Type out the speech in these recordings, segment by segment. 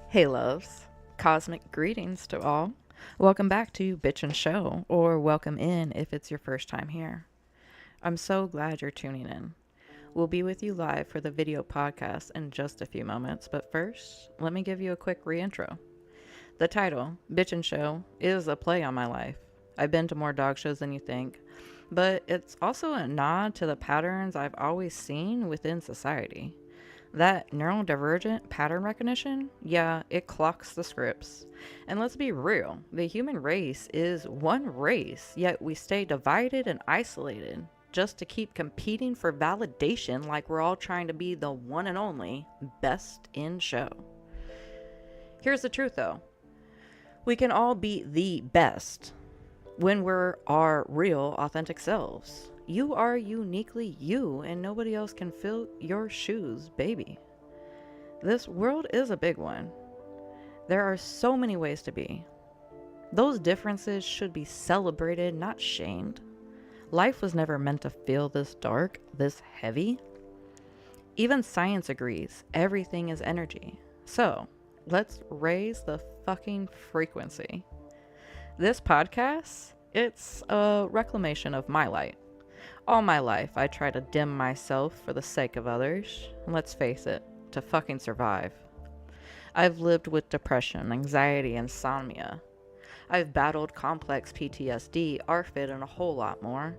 Hey loves, cosmic greetings to all. Welcome back to Bitch and Show, or welcome in if it's your first time here. I'm so glad you're tuning in. We'll be with you live for the video podcast in just a few moments, but first, let me give you a quick reintro. The title, Bitch and Show, is a play on my life. I've been to more dog shows than you think, but it's also a nod to the patterns I've always seen within society. That neurodivergent pattern recognition, yeah, it clocks the scripts. And let's be real, the human race is one race, yet we stay divided and isolated just to keep competing for validation like we're all trying to be the one and only best in show. Here's the truth though, we can all be the best when we're our real, authentic selves. You are uniquely you, and nobody else can fill your shoes, baby. This world is a big one. There are so many ways to be. Those differences should be celebrated, not shamed. Life was never meant to feel this dark, this heavy. Even science agrees everything is energy. So, let's raise the fucking frequency. This podcast, it's a reclamation of my light. All my life, I try to dim myself for the sake of others. And let's face it, to fucking survive. I've lived with depression, anxiety, insomnia. I've battled complex PTSD, ARFID, and a whole lot more.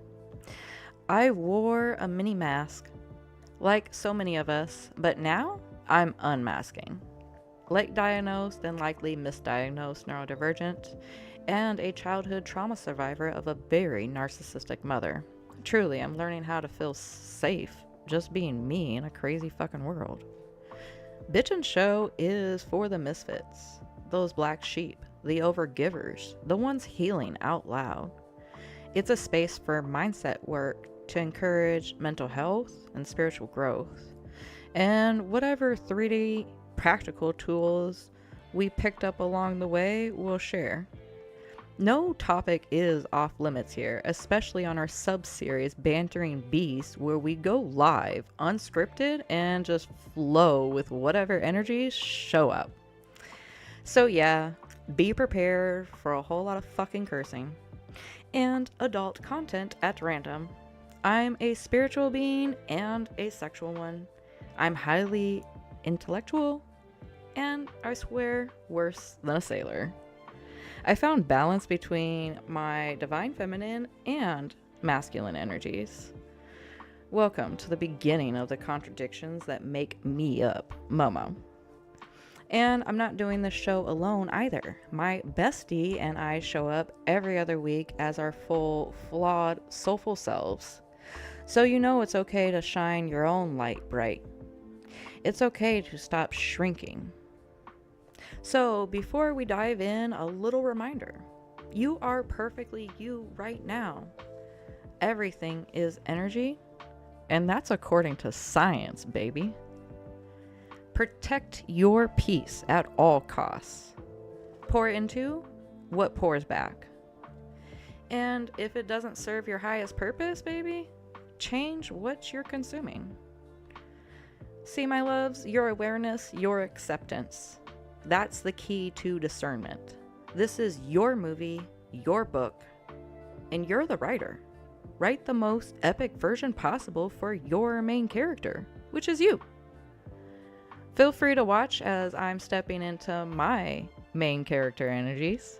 I wore a mini mask, like so many of us, but now I'm unmasking. Late diagnosed and likely misdiagnosed neurodivergent, and a childhood trauma survivor of a very narcissistic mother. Truly, I'm learning how to feel safe just being me in a crazy fucking world. Bitch and Show is for the misfits, those black sheep, the overgivers, the ones healing out loud. It's a space for mindset work to encourage mental health and spiritual growth, and whatever 3D practical tools we picked up along the way, we'll share. No topic is off limits here, especially on our sub-series Bantering Beast, where we go live, unscripted, and just flow with whatever energies show up. So yeah, be prepared for a whole lot of fucking cursing and adult content at random. I'm a spiritual being and a sexual one. I'm highly intellectual, and I swear worse than a sailor. I found balance between my divine feminine and masculine energies. Welcome to the beginning of the contradictions that make me up, MoMo. And I'm not doing this show alone either. My bestie and I show up every other week as our full, flawed, soulful selves. So you know it's okay to shine your own light bright. It's okay to stop shrinking. So, before we dive in, a little reminder. You are perfectly you right now. Everything is energy, and that's according to science, baby. Protect your peace at all costs. Pour into what pours back. And if it doesn't serve your highest purpose, baby, change what you're consuming. See, my loves, your awareness, your acceptance. That's the key to discernment. This is your movie, your book, and you're the writer. Write the most epic version possible for your main character, which is you. Feel free to watch as I'm stepping into my main character energies,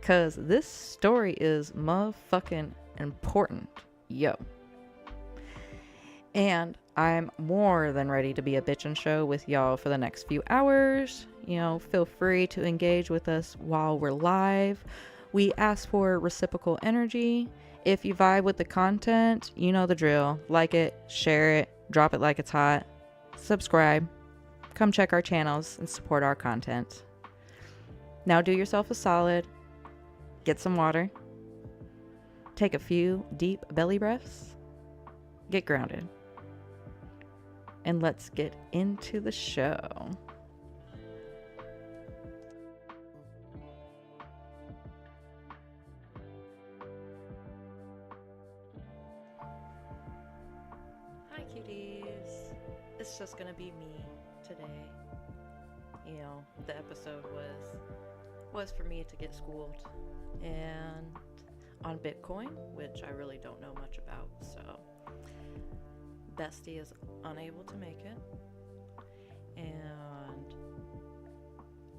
cause this story is motherfucking important, yo. And I'm more than ready to be a bitch and show with y'all for the next few hours. You know, feel free to engage with us while we're live. We ask for reciprocal energy. If you vibe with the content, you know the drill. Like it, share it, drop it like it's hot, subscribe, come check our channels and support our content. Now do yourself a solid, get some water, take a few deep belly breaths, get grounded, and let's get into the show. Hi cuties. It's just gonna be me today. You know, the episode was for me to get schooled and on Bitcoin, which I really don't know much about. So Bestie is unable to make it, and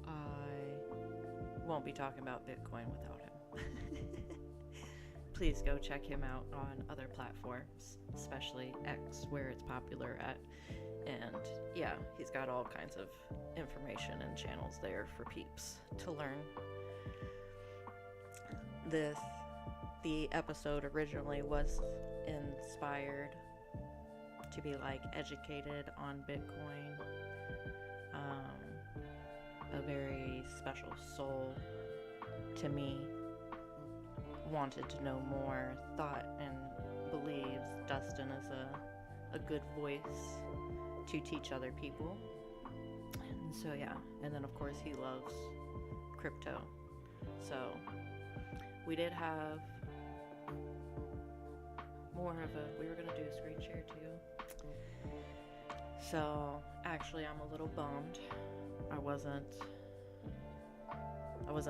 I won't be talking about Bitcoin without him. Please go check him out on other platforms, especially X, where it's popular at. And yeah, he's got all kinds of information and channels there for peeps to learn. The episode originally was inspired to be like educated on Bitcoin. A very special soul to me wanted to know more, thought and believes Dustin is a good voice to teach other people. And so yeah, and then of course he loves crypto. So we did have more of we were gonna do a screen share too. So actually I'm a little bummed. I wasn't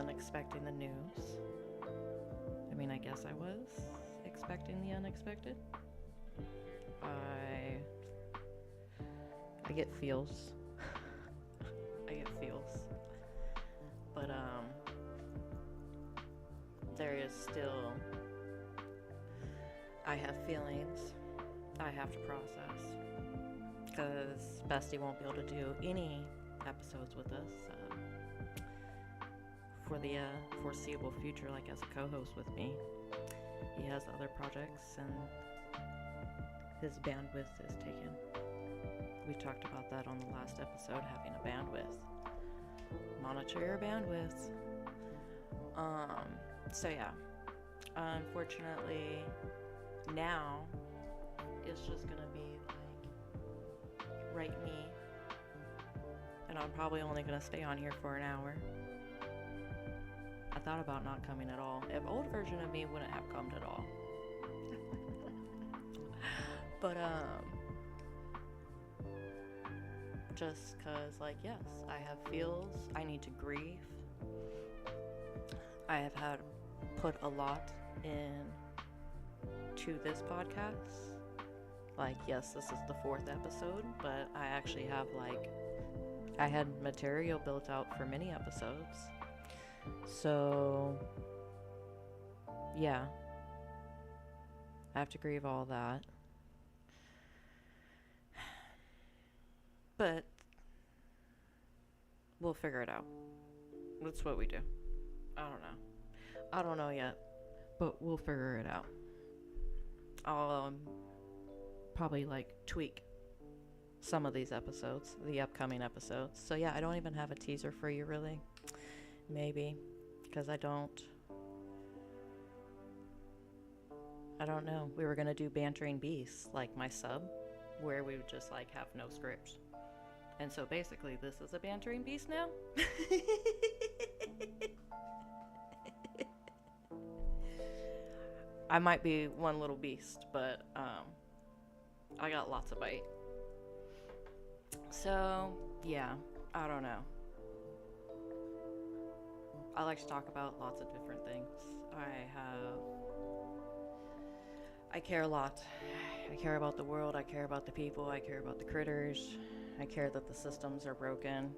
expecting the news. I mean, I guess I was expecting the unexpected. I get feels. I get feels. But there is still, I have feelings I have to process, because Bestie won't be able to do any episodes with us for the foreseeable future, like as a co-host with me. He has other projects and his bandwidth is taken. We talked about that on the last episode, having a bandwidth. Monitor your bandwidth. So yeah, unfortunately now it's just gonna be like write me, and I'm probably only gonna stay on here for an hour. I thought about not coming at all. An old version of me wouldn't have come at all. But just cause like, yes, I have feels, I need to grieve. I have had put a lot in to this podcast. Like, yes, this is the 4th episode, but I actually have I had material built out for many episodes. So yeah, I have to grieve all that. But we'll figure it out. That's what we do. I don't know yet, but we'll figure it out. I'll probably tweak some of these episodes, the upcoming episodes. So yeah, I don't even have a teaser for you really. Maybe, because I don't know. We were gonna do Bantering Beasts, like my sub, where we would just have no script. And so basically this is a Bantering Beast now. I might be one little beast, but I got lots of bite. So yeah, I don't know. I like to talk about lots of different things. I care a lot. I care about the world, I care about the people, I care about the critters, I care that the systems are broken,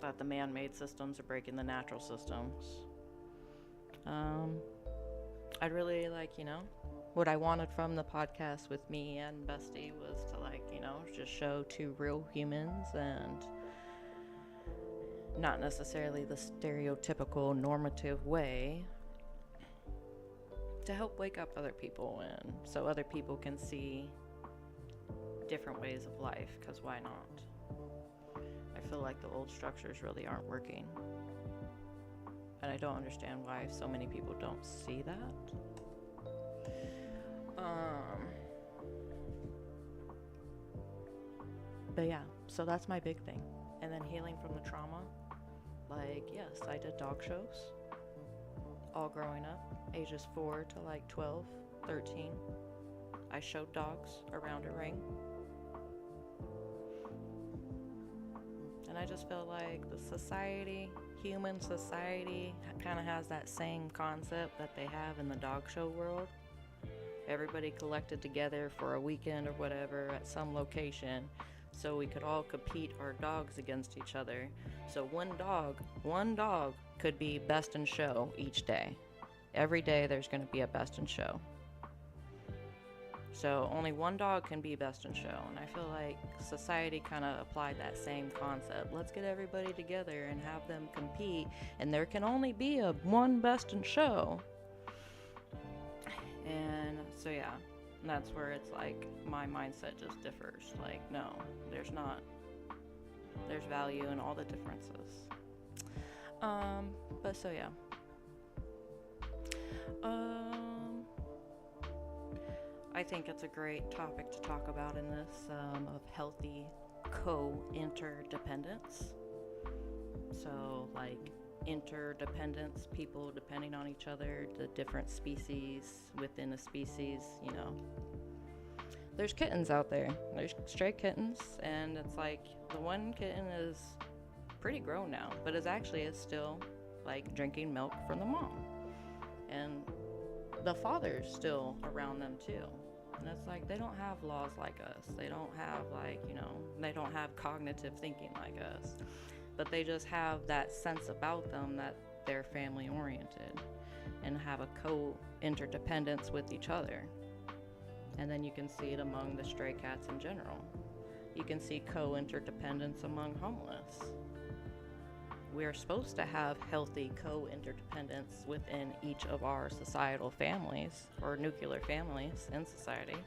that the man-made systems are breaking the natural systems. I'd really what I wanted from the podcast with me and Bestie was to just show 2 real humans, and not necessarily the stereotypical normative way, to help wake up other people, and so other people can see different ways of life, because why not? I feel like the old structures really aren't working, and I don't understand why so many people don't see that. But yeah, so that's my big thing. And then healing from the trauma. Yes, I did dog shows all growing up, ages 4 to 12, 13. I showed dogs around a ring. And I just feel like the society, human society, kind of has that same concept that they have in the dog show world. Everybody collected together for a weekend or whatever at some location so we could all compete our dogs against each other. So one dog could be best in show each day. Every day there's going to be a best in show. So only one dog can be best in show, and I feel like society kind of applied that same concept. Let's get everybody together and have them compete, and there can only be one best in show. And so yeah, that's where it's like my mindset just differs. Like, no, there's not. There's value in all the differences. But so yeah. I think it's a great topic to talk about in this, of healthy co-interdependence. So, like, interdependence, people depending on each other, the different species within a species, you know. There's kittens out there. There's stray kittens, and it's like the one kitten is pretty grown now, but is still, like, drinking milk from the mom. And the father's still around them too. And it's like they don't have laws like us. They don't have, like, you know, they don't have cognitive thinking like us. But they just have that sense about them that they're family oriented and have a co-interdependence with each other. And then you can see it among the stray cats in general. You can see co-interdependence among homeless. We're supposed to have healthy co-interdependence within each of our societal families or nuclear families in society.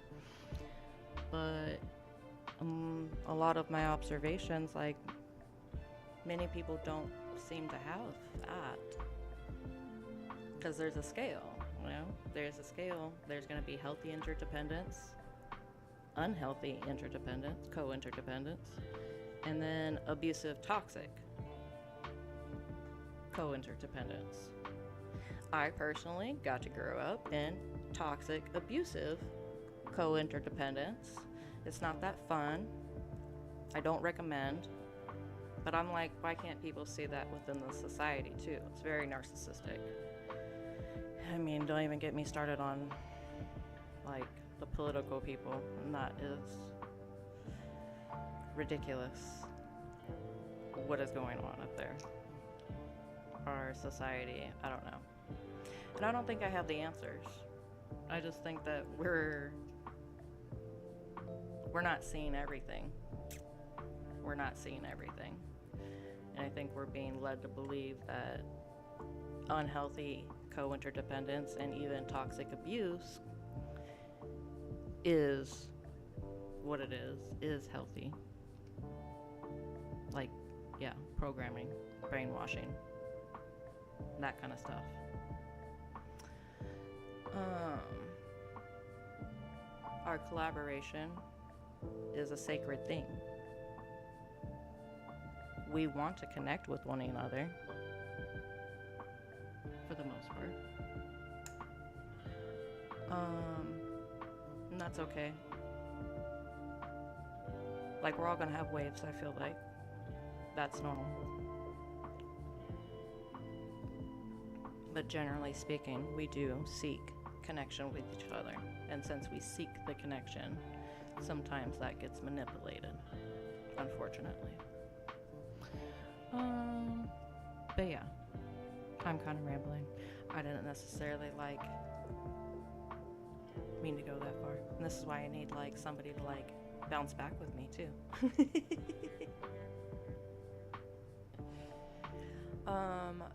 But a lot of my observations, like, many people don't seem to have that. Because there's a scale, you know? There's a scale. There's going to be healthy interdependence, unhealthy interdependence, co-interdependence, and then abusive, toxic co-interdependence. I personally got to grow up in toxic, abusive co-interdependence. It's not that fun. I don't recommend. But I'm like, why can't people see that within the society too? It's very narcissistic. I mean, don't even get me started on, like, the political people, and that is ridiculous. What is going on up there? Our society, I don't know. And I don't think I have the answers. I just think that we're not seeing everything. We're not seeing everything. And I think we're being led to believe that unhealthy co-interdependence and even toxic abuse is what it is healthy. Like, yeah, programming, brainwashing, that kind of stuff. Our collaboration is a sacred thing. We want to connect with one another, for the most part. And that's okay. Like, we're all gonna have waves, I feel like. That's normal. But generally speaking, we do seek connection with each other. And since we seek the connection, sometimes that gets manipulated, unfortunately. But yeah, I'm kind of rambling. I didn't necessarily mean to go that far. And this is why I need, like, somebody to, like, bounce back with me too.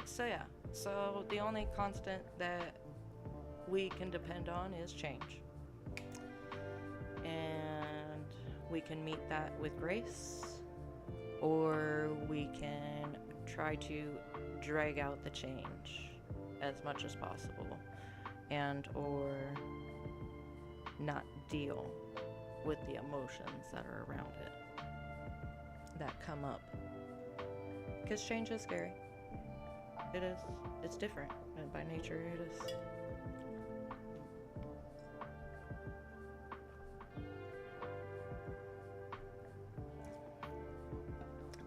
So yeah, so the only constant that we can depend on is change. And we can meet that with grace, or we can try to drag out the change as much as possible, and or not deal with the emotions that are around it that come up. Because change is scary. It is. It's different, and by nature it is.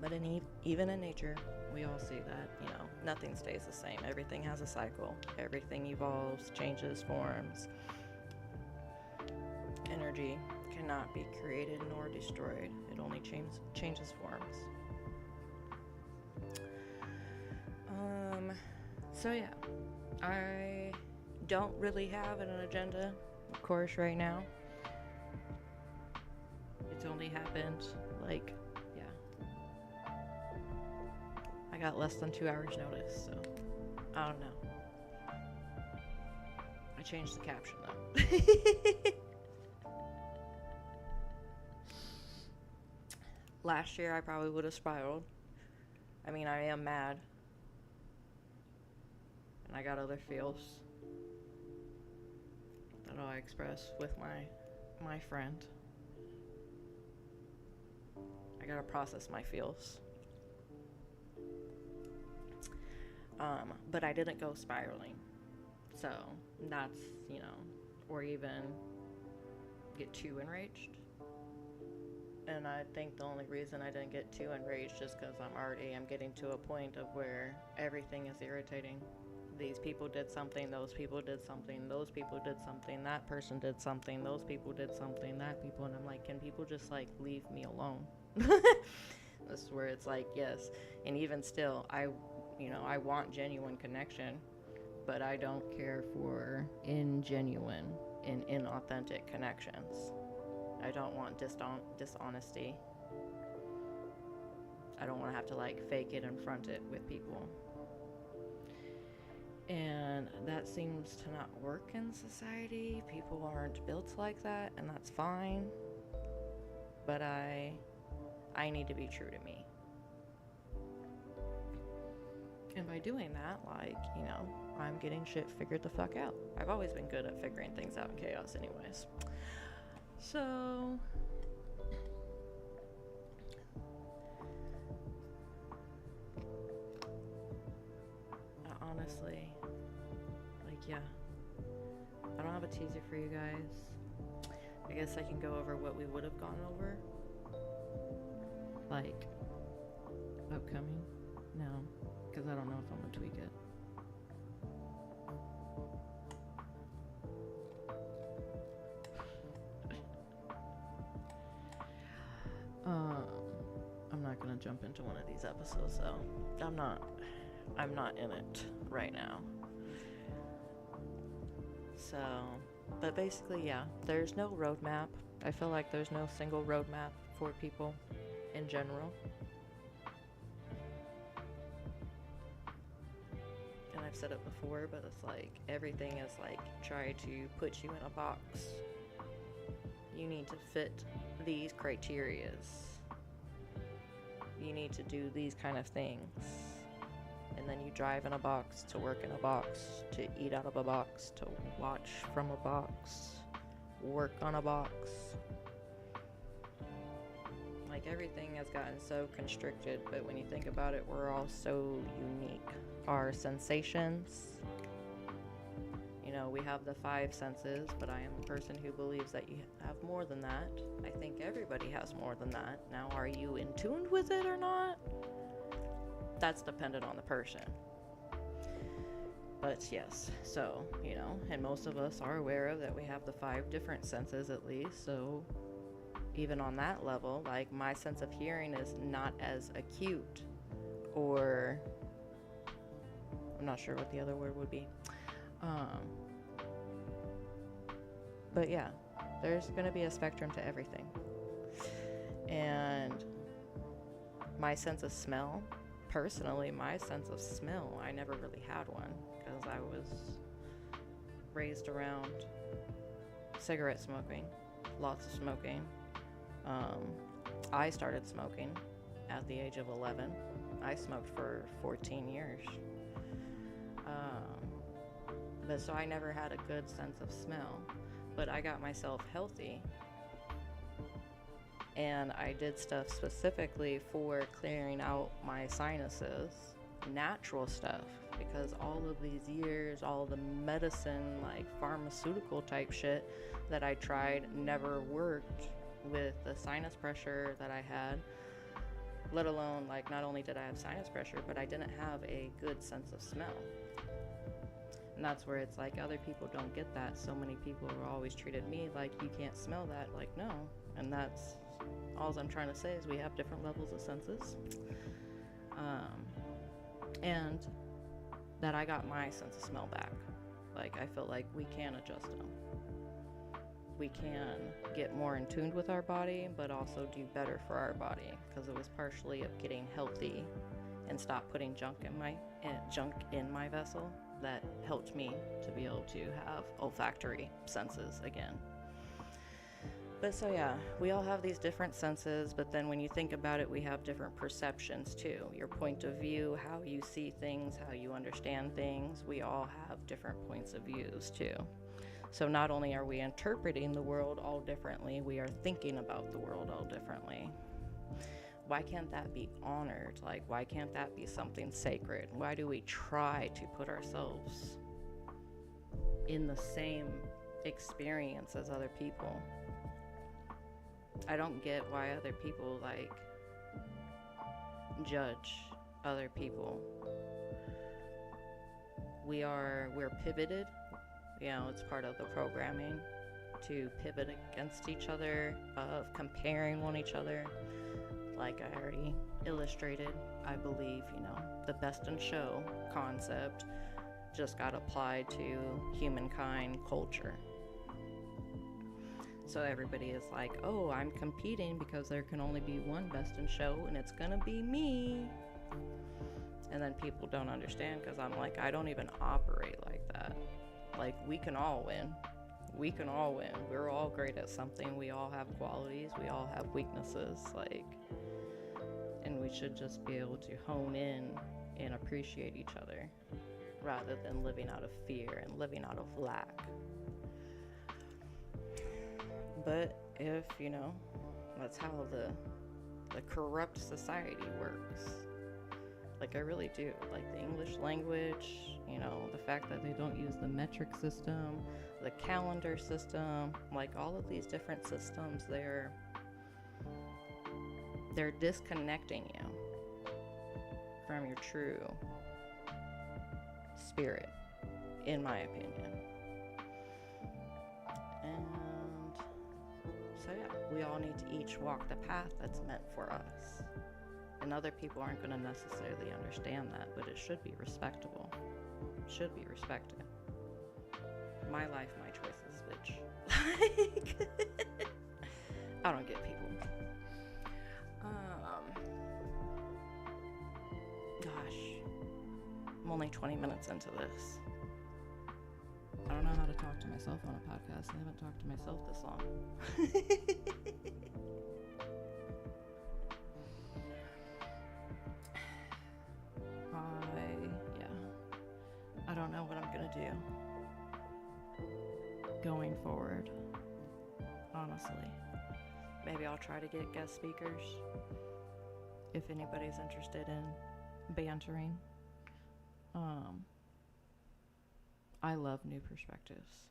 But even in nature, we all see that, nothing stays the same. Everything has a cycle. Everything evolves, changes, forms. Energy cannot be created nor destroyed. It only changes forms. So yeah, I don't really have an agenda, of course, right now. It's only happened, I got less than 2 hours notice, so I don't know. I changed the caption though. Last year I probably would have spiraled. I mean, I am mad. And I got other feels that I'll express with my friend. I gotta process my feels. But I didn't go spiraling. So that's, or even get too enraged. And I think the only reason I didn't get too enraged is because I'm getting to a point of where everything is irritating. These people did something, those people did something, those people did something, that person did something, those people did something, that people, and I'm like, can people just leave me alone? This is where it's yes. And even still, I want genuine connection, but I don't care for ingenuine and inauthentic connections. I don't want dishonesty. I don't want to have to fake it and front it with people. And that seems to not work in society. People aren't built like that, and that's fine. But I need to be true to me. And by doing that, I'm getting shit figured the fuck out. I've always been good at figuring things out in chaos anyways. So, honestly, yeah, I don't have a teaser for you guys. I guess I can go over what we would have gone over. Upcoming? No, because I don't know if I'm gonna tweak it. I'm not gonna jump into one of these episodes though. I'm not in it right now. So, but basically, yeah, there's no roadmap. I feel like there's no single roadmap for people in general. And I've said it before, but it's everything is try to put you in a box. You need to fit these criterias. You need to do these kind of things. And then you drive in a box, to work in a box, to eat out of a box, to watch from a box, work on a box. Everything has gotten so constricted, but when you think about it, we're all so unique. Our sensations, we have the 5 senses, but I am a person who believes that you have more than that. I think everybody has more than that. Now, are you in tune with it or not? That's dependent on the person. But yes, so, and most of us are aware of that we have the 5 different senses at least, so even on that level, my sense of hearing is not as acute, or I'm not sure what the other word would be. But yeah, there's going to be a spectrum to everything. And my sense of smell, personally, my sense of smell, I never really had one because I was raised around cigarette smoking, lots of smoking. I started smoking at the age of 11. I smoked for 14 years. But so I never had a good sense of smell. But I got myself healthy. And I did stuff specifically for clearing out my sinuses. Natural stuff. Because all of these years, all the medicine, pharmaceutical type shit that I tried never worked with the sinus pressure that I had. let alone, like, not only did I have sinus pressure, but I didn't have a good sense of smell. And that's where it's like other people don't get that. So many people are always treated me like, you can't smell that. Like, no. And that's all I'm trying to say, is we have different levels of senses. And that I got my sense of smell back. Like, I feel like we can adjust them. We can get more in tune with our body, but also do better for our body, because it was partially of getting healthy and stop putting junk in my vessel that helped me to be able to have olfactory senses again. But so yeah, we all have these different senses, but then when you think about it, we have different perceptions too. Your point of view, how you see things, how you understand things, we all have different points of views too. So not only are we interpreting the world all differently, we are thinking about the world all differently. Why can't that be honored? Like, why can't that be something sacred? Why do we try to put ourselves in the same experience as other people? I don't get why other people, like, judge other people. We're pivoted. You know, it's part of the programming to pivot against each other, of comparing one each other. Like I already illustrated, I believe, you know, the best in show concept just got applied to humankind culture. So everybody is like, oh, I'm competing because there can only be one best in show and it's gonna be me. And then people don't understand, because I'm like, I don't even operate like that. Like, we can all win. We can all win. We're all great at something. We all have qualities. We all have weaknesses. Like, and we should just be able to hone in and appreciate each other, rather than living out of fear and living out of lack. But if, you know, that's how the corrupt society works. Like, I really do. Like, the English language, you know, the fact that they don't use the metric system, the calendar system, like, all of these different systems, they're disconnecting you from your true spirit, in my opinion. And so yeah, we all need to each walk the path that's meant for us. And other people aren't going to necessarily understand that, but it should be respectable. It should be respected. My life, my choices, bitch. Like, I don't get people. Gosh, I'm only 20 minutes into this. I don't know how to talk to myself on a podcast. I haven't talked to myself this long. I don't know what I'm gonna do going forward, honestly. Maybe I'll try to get guest speakers if anybody's interested in bantering. I love new perspectives.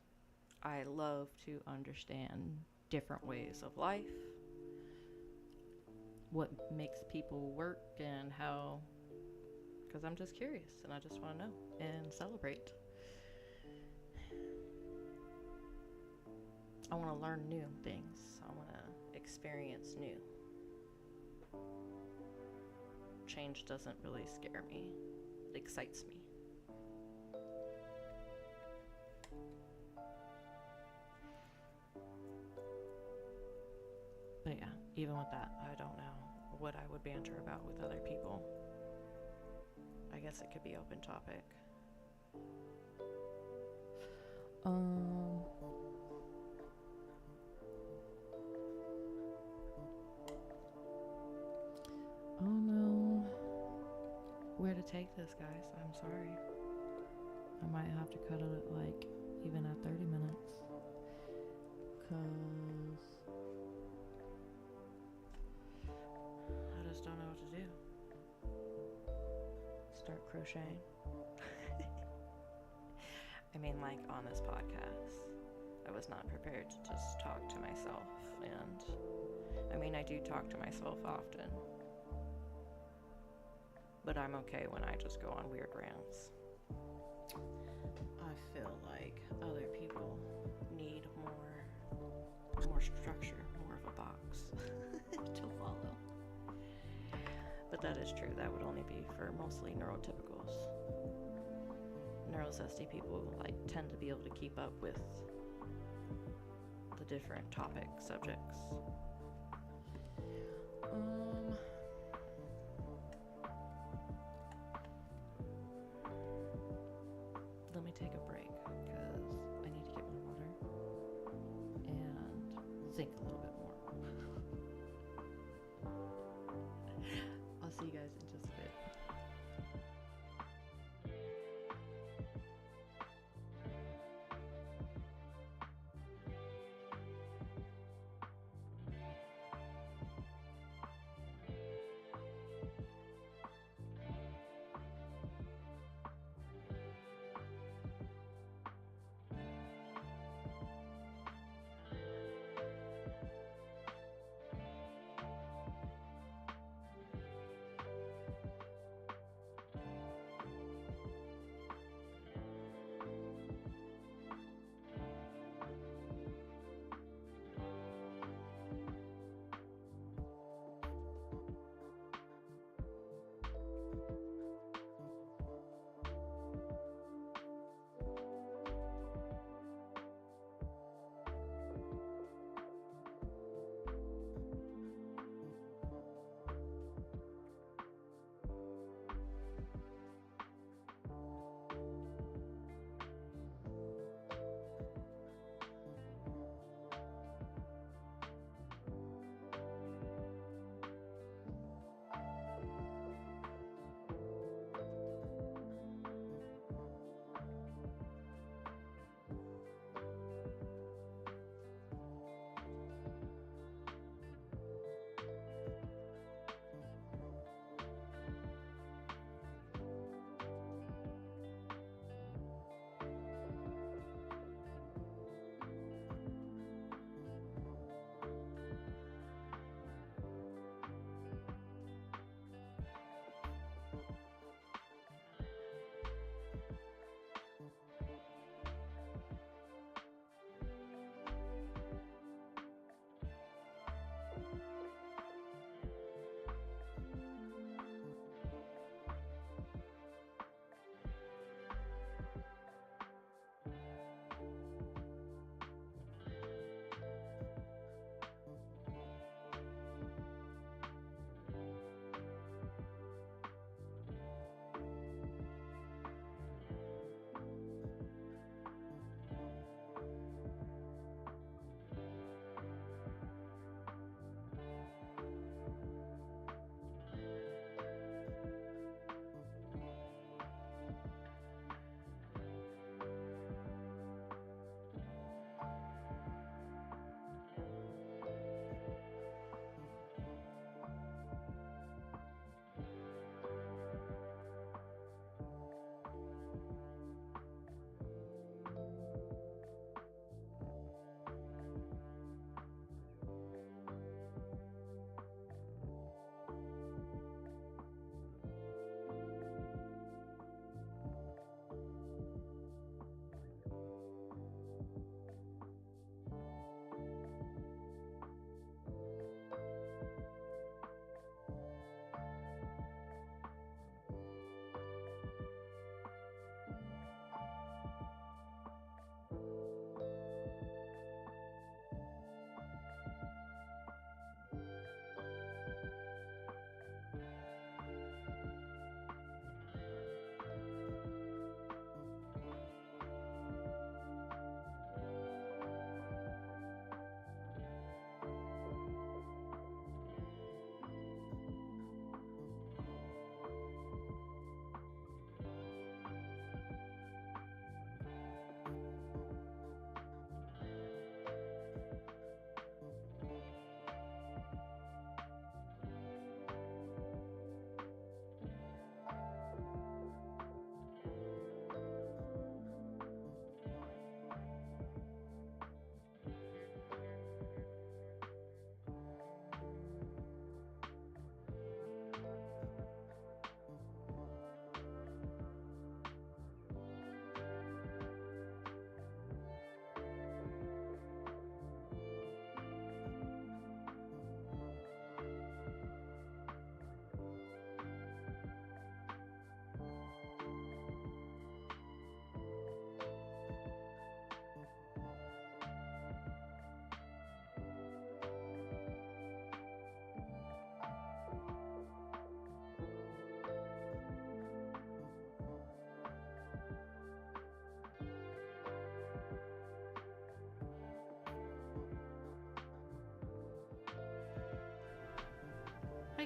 I love to understand different ways of life, what makes people work, and how, because I'm just curious and I just want to know and celebrate. I want to learn new things. I want to experience new. Change doesn't really scare me. It excites me. But yeah, even with that, I don't know what I would banter about with other people. I guess it could be open topic. I don't know where to take this, guys. I'm sorry. I might have to cut it at, like, even at 30 minutes. Because I just don't know what to do. Start crocheting. I mean, like, on this podcast, I was not prepared to just talk to myself. And I mean, I do talk to myself often. but I'm okay when I just go on weird rants. I feel like other people need more structure, more of a box to follow. But that is true. That would only be for mostly neurotypicals. Neurosesty people tend to be able to keep up with the different topic subjects. Let me take a break because I need to get my water and think a little bit more. I'll see you guys in just a bit.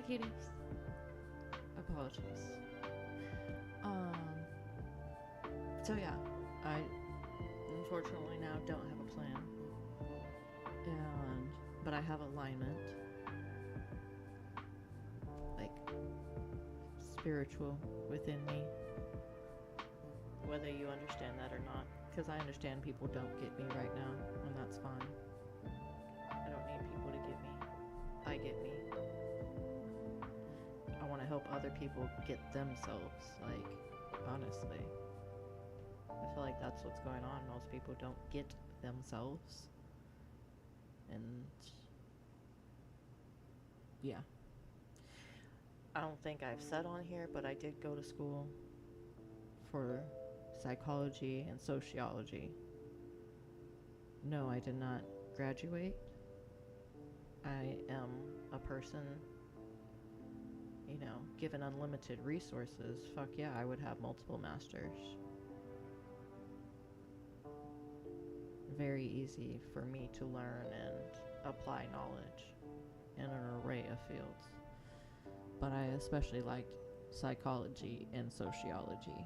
kitties. Apologies. So yeah, I unfortunately now don't have a plan. But I have alignment. Like, spiritual within me. Whether you understand that or not. Because I understand people don't get me right now, and that's fine. I don't need people to get me. I get me. I want to help other people get themselves, like, honestly. I feel like that's what's going on. Most people don't get themselves. And yeah. I don't think I've said on here, but I did go to school for psychology and sociology. No, I did not graduate. I am a person, given unlimited resources. Fuck yeah, I would have multiple masters. Very easy for me to learn and apply knowledge in an array of fields. But I especially liked psychology and sociology.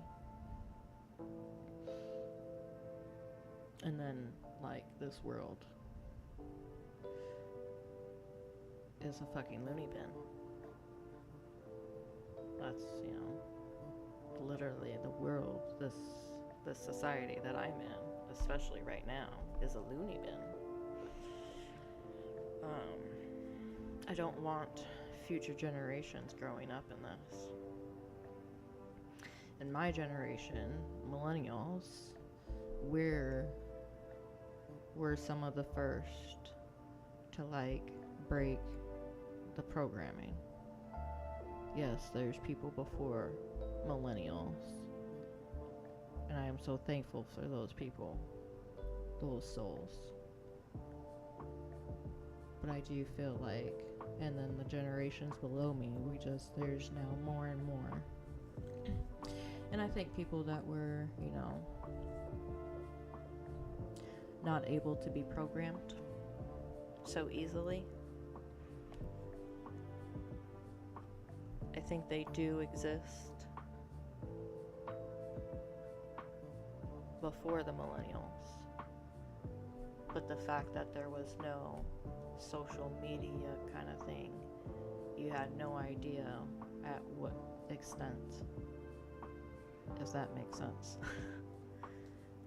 And then, like, this world is a fucking loony bin. That's, literally the world, this society that I'm in, especially right now, is a loony bin. I don't want future generations growing up in this. In my generation, millennials, we're some of the first to, like, break the programming. Yes, there's people before millennials, and I am so thankful for those people, those souls. But I do feel like, and then the generations below me, there's now more and more. And I think people that were, not able to be programmed so easily, I think they do exist before the millennials. But the fact that there was no social media kind of thing, you had no idea at what extent, if that makes sense.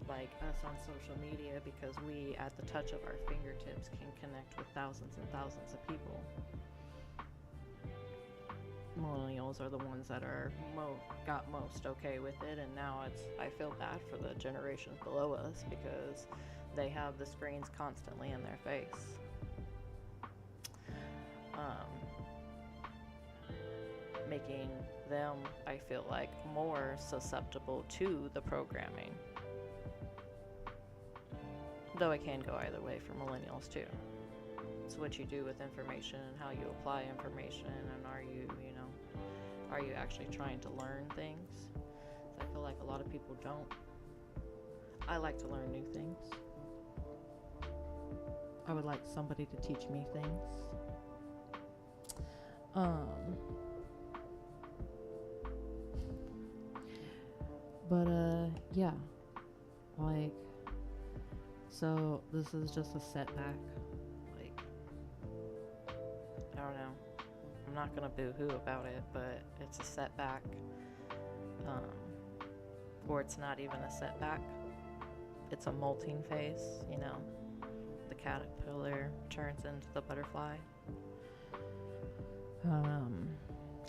Like us on social media, because we, at the touch of our fingertips, can connect with thousands and thousands of people. Millennials are the ones that are got most okay with it, and now I feel bad for the generations below us because they have the screens constantly in their face. Making them, I feel like, more susceptible to the programming. Though it can go either way for millennials too. It's what you do with information and how you apply information, and are you actually trying to learn things? So I feel like a lot of people don't. I like to learn new things. I would like somebody to teach me things. Yeah, like, so this is just a setback. Like, I don't know. I'm not gonna boo-hoo about it, but it's a setback. Or it's not even a setback. It's a molting phase, The caterpillar turns into the butterfly.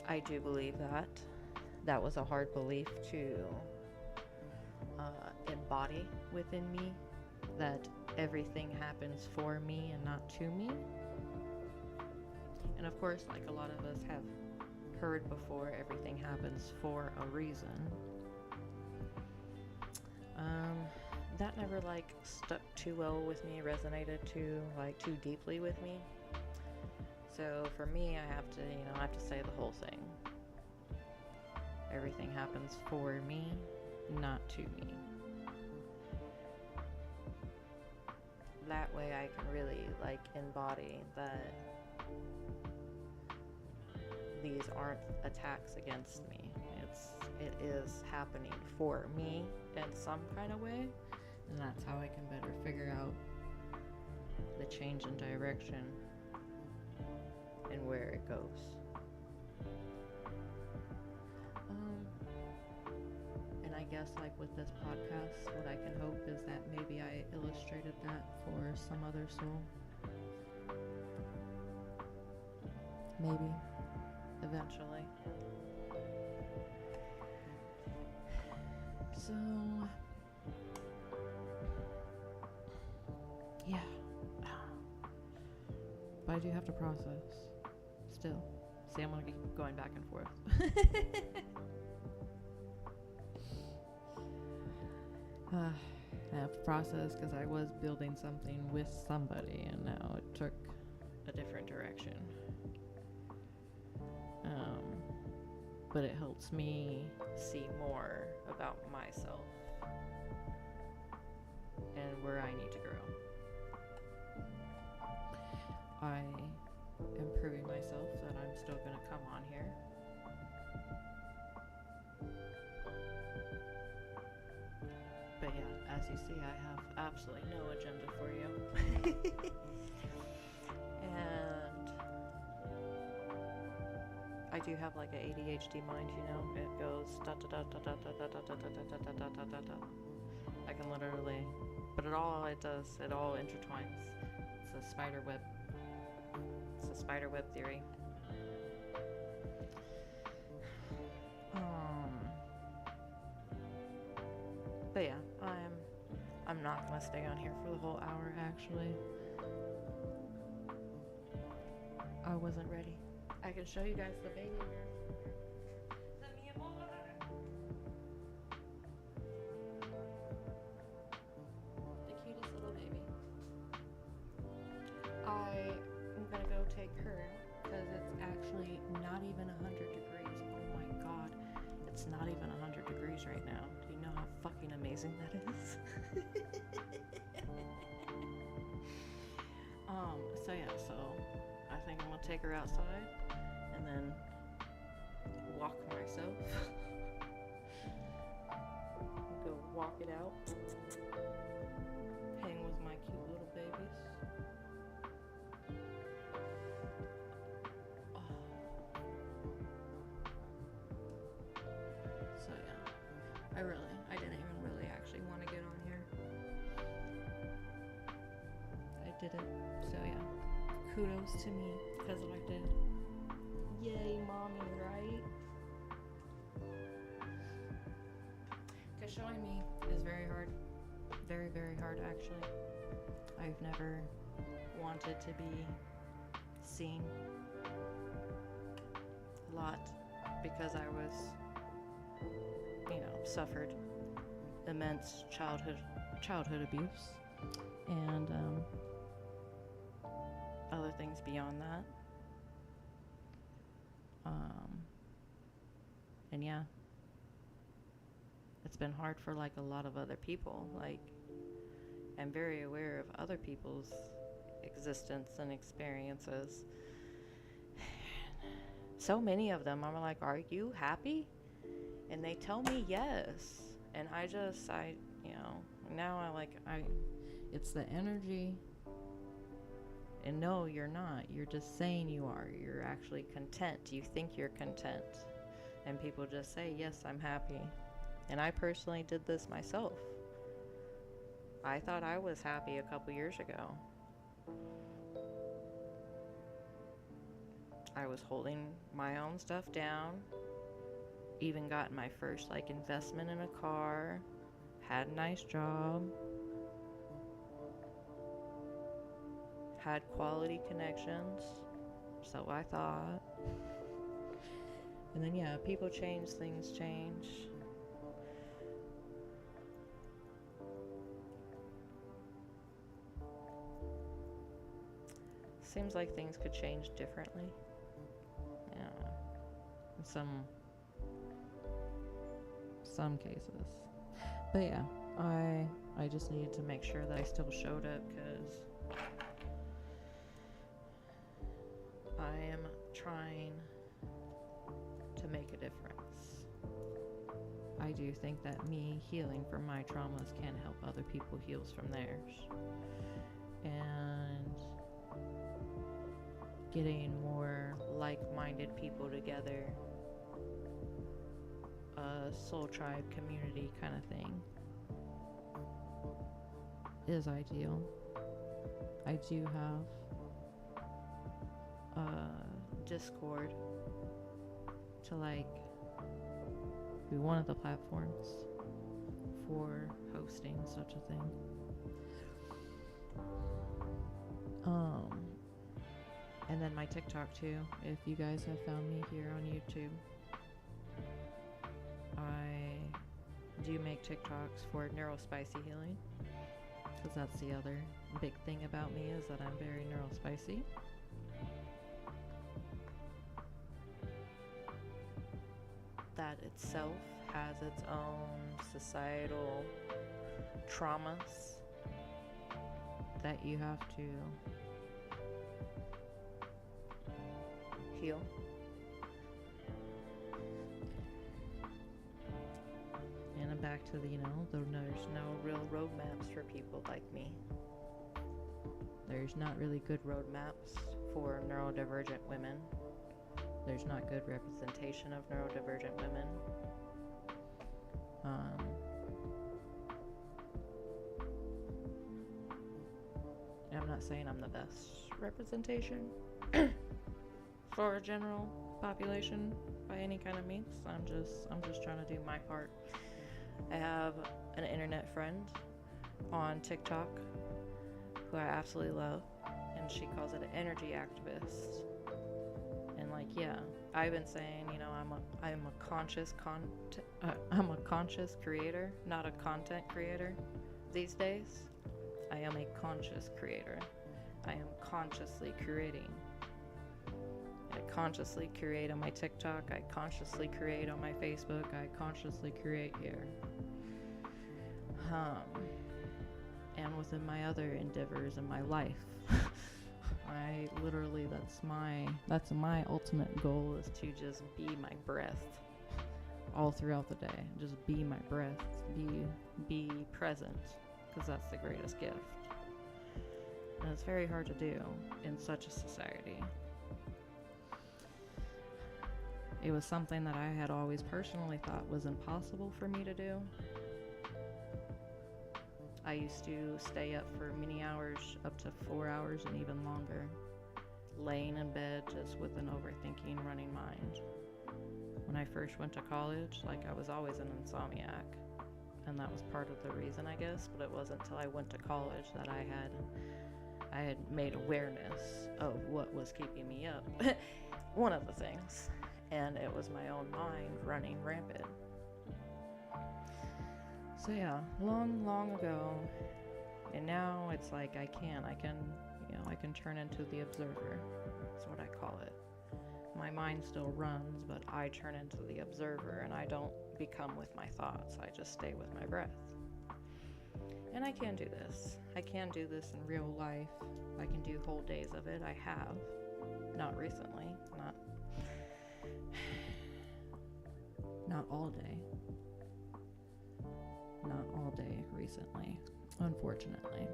I do believe that was a hard belief to embody within me, that everything happens for me and not to me. And of course, like a lot of us have heard before, everything happens for a reason. That never stuck too well with me, resonated too deeply with me. So for me, I have to say the whole thing. Everything happens for me, not to me. That way I can really embody these aren't attacks against me. It is happening for me in some kind of way, and that's how I can better figure out the change in direction and where it goes. And I guess like with this podcast, what I can hope is that maybe I illustrated that for some other soul. Maybe. Eventually. So, yeah. But I do have to process. Still. See, I'm going to keep going back and forth. I have to process because I was building something with somebody and now it took a different direction. But it helps me see more about myself and where I need to grow. I am proving myself that I'm still going to come on here. But yeah, as you see, I have absolutely no agenda for you. And I do have like an ADHD mind, you know. It goes da da da da da da da da da da da da da da da. I can literally, but it all intertwines. It's a spider web. It's a spider web theory. But yeah, I'm not gonna stay on here for the whole hour. Actually, I wasn't ready. I can show you guys the baby. The cutest little baby. I'm gonna go take her because it's actually not even 100 degrees. Oh my god, it's not even 100 degrees right now. Do you know how fucking amazing that is? So I think I'm gonna take her outside and then walk myself. Go walk it out. Hang with my cute little babies. So yeah, I didn't even really actually want to get on here. I did it. So yeah, kudos to me because I did. Yay, mommy, right? Because showing me is very hard. Very, very hard, actually. I've never wanted to be seen a lot because I was, suffered immense childhood abuse and other things beyond that. And yeah, it's been hard for like a lot of other people. Like, I'm very aware of other people's existence and experiences. So many of them, I'm like, are you happy? And they tell me yes. And it's the energy. And no, you're not. You're just saying you are. You're actually content. You think you're content. And people just say, yes, I'm happy. And I personally did this myself. I thought I was happy a couple years ago. I was holding my own stuff down. Even got my first investment in a car. Had a nice job. Had quality connections. So I thought. And then yeah, people change, things change. Seems like things could change differently. Yeah. In some cases. But yeah, I just needed to make sure that I still showed up because I am trying make a difference. I do think that me healing from my traumas can help other people heal from theirs. And getting more like-minded people together, a soul tribe community kind of thing, is ideal. I do have Discord to be one of the platforms for hosting such a thing. And then my TikTok too, if you guys have found me here on YouTube. I do make TikToks for Neurospicy Healing, because that's the other big thing about me, is that I'm very neurospicy. That itself has its own societal traumas that you have to heal. And I'm back to there's no real roadmaps for people like me. There's not really good roadmaps for neurodivergent women. There's not good representation of neurodivergent women. I'm not saying I'm the best representation for a general population by any kind of means. I'm just trying to do my part. I have an internet friend on TikTok who I absolutely love, and she calls it an energy activist. And I've been saying, I'm a conscious creator, not a content creator these days. I am a conscious creator. I am consciously creating. I consciously create on my TikTok. I consciously create on my Facebook. I consciously create here. And within my other endeavors in my life, I literally, that's my ultimate goal, is to just be my breath all throughout the day. Just be my breath. Be present, because that's the greatest gift. And it's very hard to do in such a society. It was something that I had always personally thought was impossible for me to do. I used to stay up for many hours, up to 4 hours and even longer, laying in bed just with an overthinking running mind. When I first went to college, I was always an insomniac, and that was part of the reason, I guess, but it wasn't until I went to college that I had made awareness of what was keeping me up. One of the things. And it was my own mind running rampant. So yeah, long ago, and now it's I can turn into the observer. That's what I call it. My mind still runs, but I turn into the observer, and I don't become with my thoughts. I just stay with my breath. And I can do this. I can do this in real life. I can do whole days of it. I have. Not recently. Not all day. Not all day recently, unfortunately.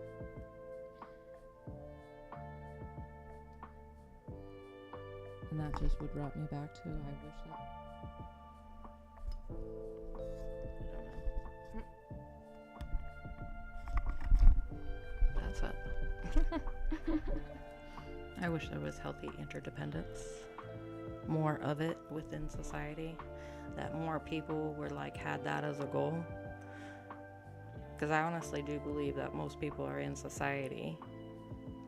And that just would brought me back to, I wish that... I don't know. That's it. I wish there was healthy interdependence. More of it within society. That more people were had that as a goal. Because I honestly do believe that most people are in society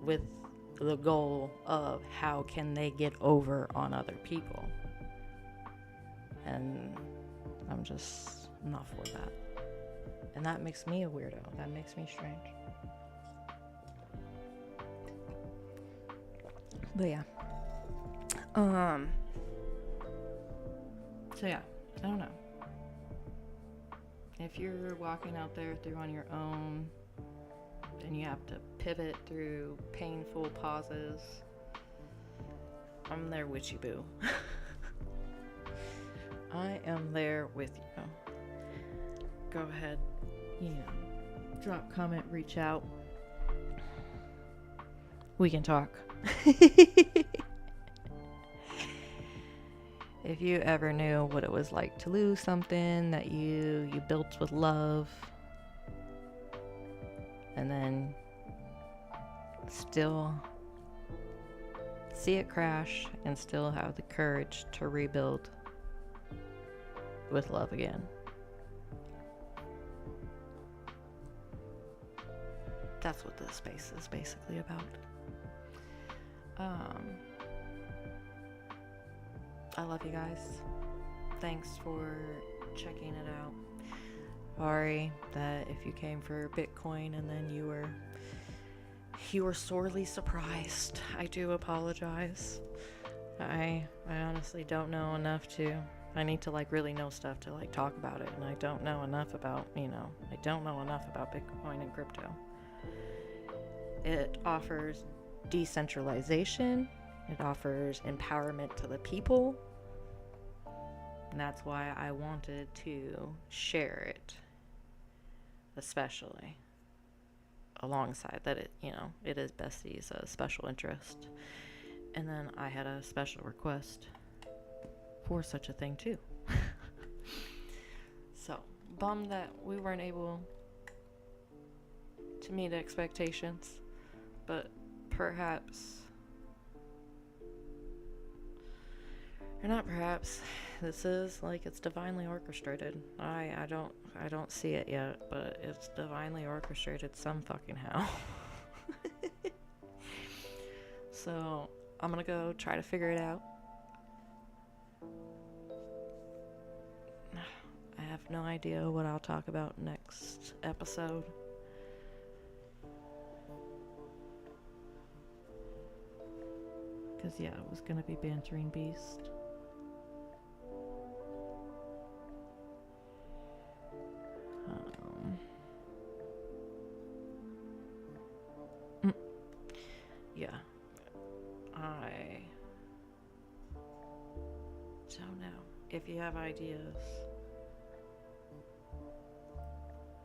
with the goal of how can they get over on other people. And I'm not for that. And that makes me a weirdo. That makes me strange. But yeah. So yeah, I don't know. If you're walking out there on your own and you have to pivot through painful pauses, I'm there with you, boo. I am there with you. Go ahead, drop, comment, reach out. We can talk. If you ever knew what it was like to lose something that you built with love, and then still see it crash and still have the courage to rebuild with love again. That's what this space is basically about. I love you guys. Thanks for checking it out. Sorry that if you came for Bitcoin and then you were sorely surprised. I do apologize. I honestly don't know enough to. I need to really know stuff to talk about it, and I don't know enough about Bitcoin and crypto. It offers decentralization. It offers empowerment to the people. And that's why I wanted to share it, especially alongside that it is Bestie's special interest. And then I had a special request for such a thing too. So, bummed that we weren't able to meet expectations, but perhaps, or not perhaps, this is it's divinely orchestrated. I don't see it yet, but it's divinely orchestrated some fucking how. So I'm gonna go try to figure it out. I have no idea what I'll talk about next episode. Because it was gonna be Bantering Beast. Yeah. I don't know. If you have ideas,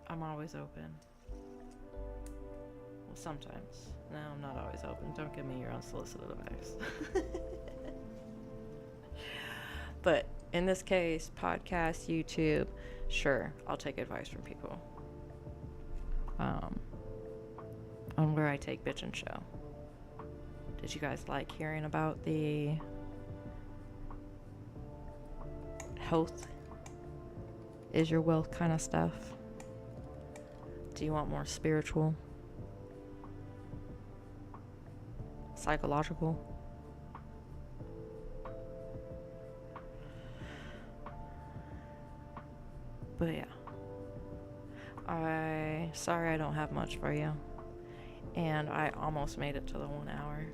I'm always open. Well, sometimes. No, I'm not always open. Don't give me your unsolicited advice. But in this case, podcast, YouTube, sure, I'll take advice from people. On where I take bitch and show. Did you guys like hearing about the health is your wealth kind of stuff? Do you want more spiritual? Psychological? But yeah. Sorry I don't have much for you. And I almost made it to the 1 hour.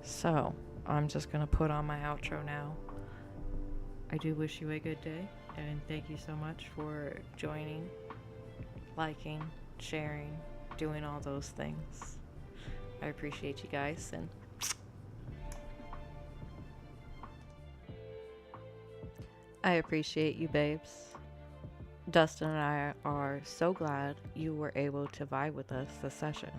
So, I'm just going to put on my outro now. I do wish you a good day. And thank you so much for joining, liking, sharing, doing all those things. I appreciate you guys. And I appreciate you, babes. Dustin and I are so glad you were able to vibe with us this session.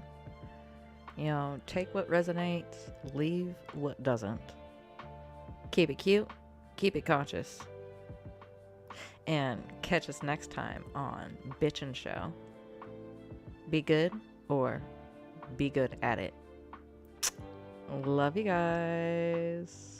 Take what resonates, leave what doesn't. Keep it cute, keep it conscious. And catch us next time on Bitchin' Show. Be good or be good at it. Love you guys.